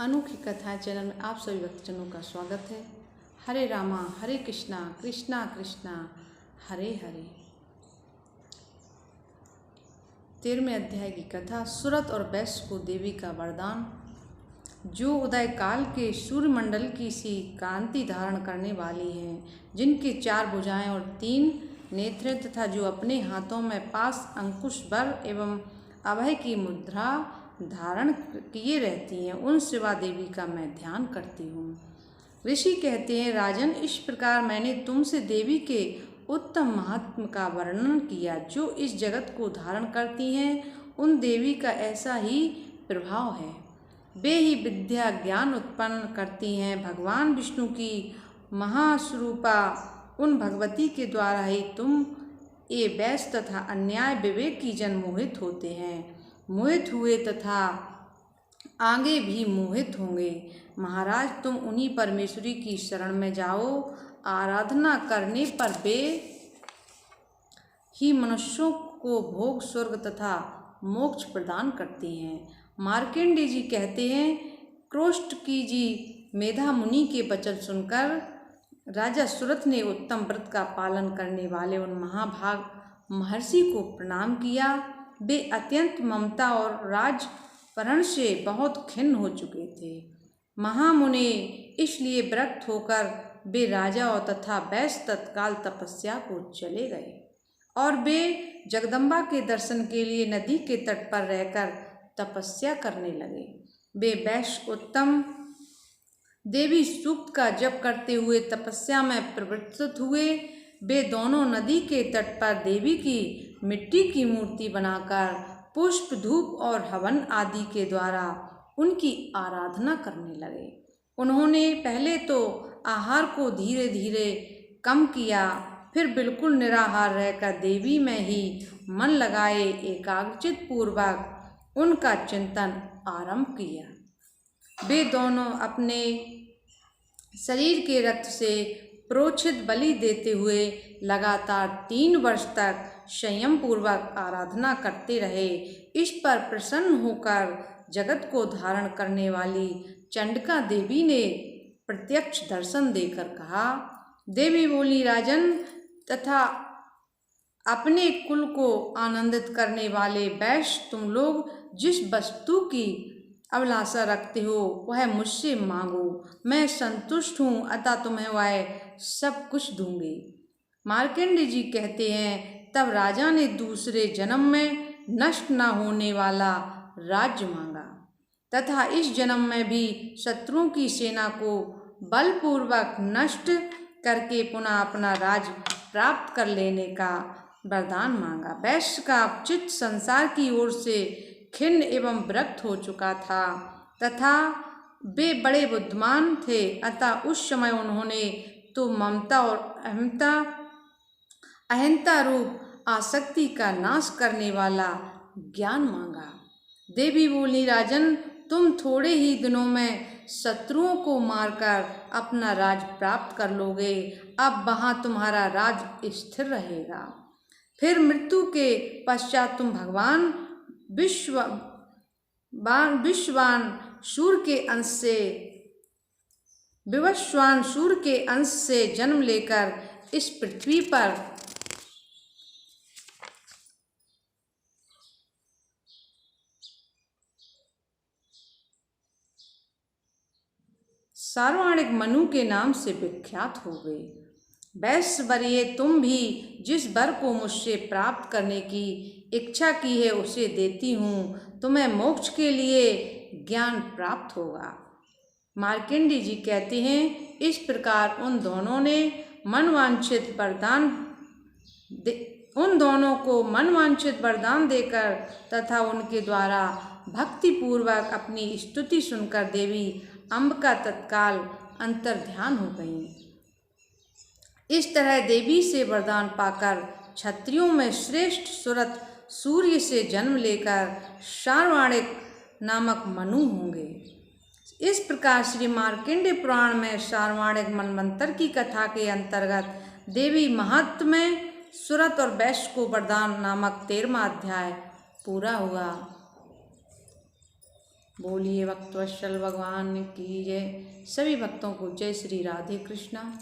अनोखी कथा चैनल में आप सभी भक्तजनों का स्वागत है। हरे रामा हरे कृष्णा कृष्णा कृष्णा हरे हरे। 13वें अध्याय की कथा। सूरत और वैश्य को देवी का वरदान। जो उदय काल के सूर्यमंडल की सी कांति धारण करने वाली हैं, जिनके 4 भुजाएं और 3 नेत्र तथा जो अपने हाथों में पास अंकुश बर एवं अभय की मुद्रा धारण किए रहती हैं, उन शिवा देवी का मैं ध्यान करती हूँ। ऋषि कहते हैं, राजन, इस प्रकार मैंने तुमसे देवी के उत्तम महात्म का वर्णन किया। जो इस जगत को धारण करती हैं, उन देवी का ऐसा ही प्रभाव है। वे ही विद्या ज्ञान उत्पन्न करती हैं। भगवान विष्णु की महास्वरूपा उन भगवती के द्वारा ही तुम ये वैश्य तथा अन्याय विवेक की जन मोहित होते हैं, मोहित हुए तथा आगे भी मोहित होंगे। महाराज, तुम उन्हीं परमेश्वरी की शरण में जाओ। आराधना करने पर वे ही मनुष्यों को भोग स्वर्ग तथा मोक्ष प्रदान करती हैं। मार्कंडेय जी कहते हैं, क्रोष्टकी जी मेधा मुनि के वचन सुनकर राजा सूरत ने उत्तम व्रत का पालन करने वाले उन महाभाग महर्षि को प्रणाम किया। वे अत्यंत ममता और राजपरण से बहुत खिन्न हो चुके थे। महामुनि इसलिए विरक्त होकर वे राजा और तथा वैश्य तत्काल तपस्या को चले गए और वे जगदम्बा के दर्शन के लिए नदी के तट पर रहकर तपस्या करने लगे। वे वैश्य उत्तम देवी सूक्त का जप करते हुए तपस्या में प्रवृत्त हुए। वे दोनों नदी के तट पर देवी की मिट्टी की मूर्ति बनाकर पुष्प धूप और हवन आदि के द्वारा उनकी आराधना करने लगे। उन्होंने पहले तो आहार को धीरे धीरे कम किया, फिर बिल्कुल निराहार रहकर देवी में ही मन लगाए एकाग्रचित पूर्वक उनका चिंतन आरंभ किया। वे दोनों अपने शरीर के रक्त से प्रोक्षित बलि देते हुए लगातार 3 वर्ष तक संयम पूर्वक आराधना करते रहे। इस पर प्रसन्न होकर जगत को धारण करने वाली चंडिका देवी ने प्रत्यक्ष दर्शन देकर कहा। देवी बोली, राजन तथा अपने कुल को आनंदित करने वाले वैश्य, तुम लोग जिस वस्तु की अभिलाषा रखते हो वह मुझसे मांगो, मैं संतुष्ट हूँ, अतः तुम्हें वह सब कुछ दूंगी। मार्कंडेय जी कहते हैं, तब राजा ने दूसरे जन्म में नष्ट न होने वाला राज्य मांगा तथा इस जन्म में भी शत्रुओं की सेना को बलपूर्वक नष्ट करके पुनः अपना राज्य प्राप्त कर लेने का वरदान मांगा। वैश्य का चित्त संसार की ओर से खिन्न एवं विरक्त हो चुका था तथा वे बड़े बुद्धिमान थे, अतः उस समय उन्होंने तो ममता और अहंता रूप आसक्ति का नाश करने वाला ज्ञान मांगा। देवी बोली, राजन, तुम थोड़े ही दिनों में शत्रुओं को मारकर अपना राज प्राप्त कर लोगे। अब वहाँ तुम्हारा राज स्थिर रहेगा। फिर मृत्यु के पश्चात तुम भगवान विवस्वान सूर्य के अंश से जन्म लेकर इस पृथ्वी पर सार्वणिक मनु के नाम से विख्यात हो गए। वैश्य वरिये, तुम भी जिस वर को मुझसे प्राप्त करने की इच्छा की है उसे देती हूँ। तुम्हें मोक्ष के लिए ज्ञान प्राप्त होगा। मार्कंडेय जी कहते हैं, इस प्रकार उन दोनों को मनवांछित वरदान देकर तथा उनके द्वारा भक्ति पूर्वक अपनी स्तुति सुनकर देवी अंबिका तत्काल अंतर्ध्यान हो गई। इस तरह देवी से वरदान पाकर क्षत्रियों में श्रेष्ठ सूरत सूर्य से जन्म लेकर सार्वणिक नामक मनु होंगे। इस प्रकार श्री मार्कंडेय पुराण में सार्वणिक मनवंतर की कथा के अंतर्गत देवी महात्म्य में सूरत और वैश्य को वरदान नामक 13वां अध्याय पूरा हुआ। बोलिए भक्तवत्सल भगवान की जय। सभी भक्तों को जय श्री राधे कृष्णा।